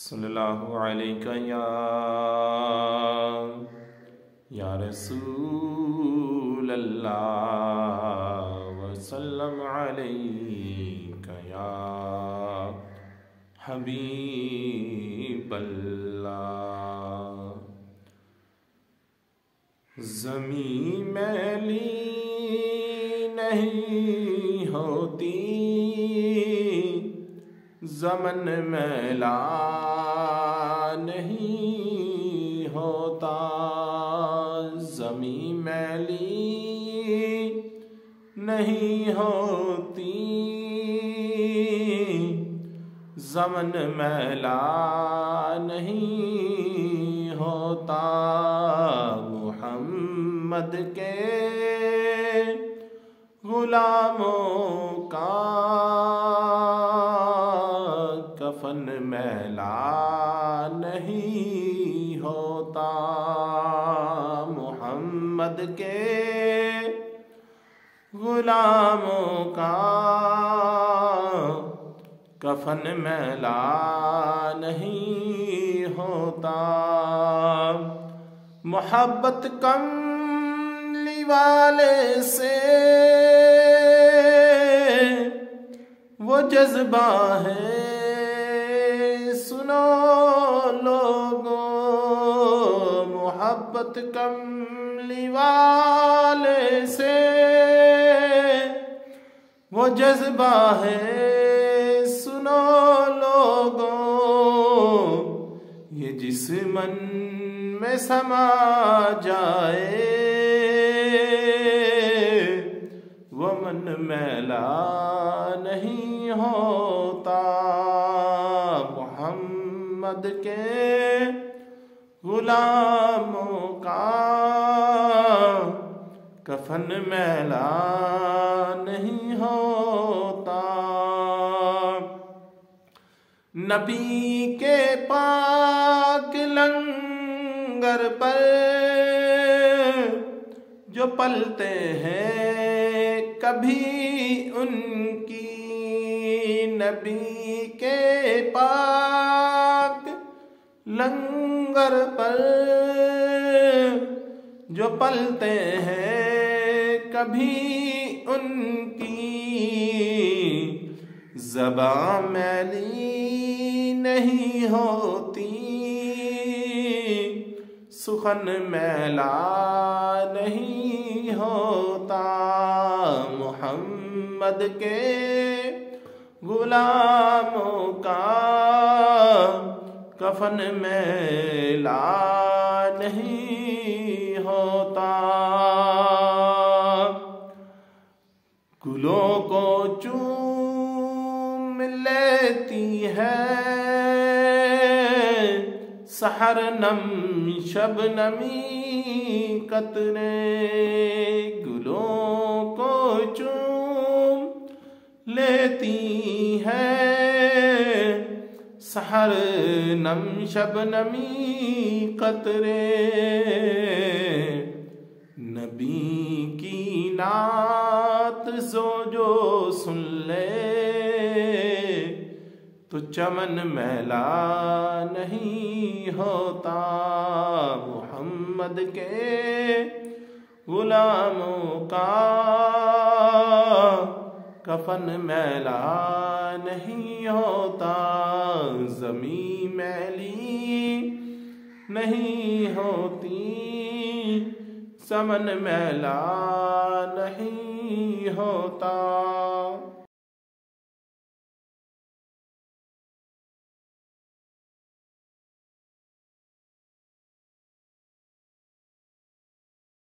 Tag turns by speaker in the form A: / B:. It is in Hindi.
A: सल्लल्लाहु अलैका या रसूल अल्लाह वसल्लम अलैका या हबीब अल्लाह। ज़मीं मैली नहीं होती, ज़मन मैला नहीं होता। ज़मीं मैली नहीं होती, ज़मन मैला नहीं होता। मुहम्मद के गुलामों का कफन मैला नहीं होता। मुहम्मद के गुलामों का कफन मैला नहीं होता। मोहब्बत कमली वाले से वो जज्बा है, सुनो लोगों। मोहब्बत कमली वाले से वो जज्बा है, सुनो लोगों। ये जिस मन में समा जाए वो मन मैला नहीं होता। मुहम्मद के गुलामों का कफन मैला नहीं होता। नबी के पाक लंगर पर जो पलते हैं कभी उनकी, नबी के पाक लंगर पर जो पलते हैं कभी उनकी, ज़बां मैली नहीं होती, सुखन मैला नहीं होता। मुहम्मद के गुलामों का कफन मैला नहीं होता। गुलों को चूम लेती है सहर नम शबनमी कतरे, गुलों को चूम लेती है सहर नम शबनमी कतरे। नबी की नात जो सुन ले तो चमन मैला नहीं होता। मुहम्मद के गुलामों का कफन मैला नहीं होता। ज़मीं मैली नहीं होती, समन मैला नहीं होता।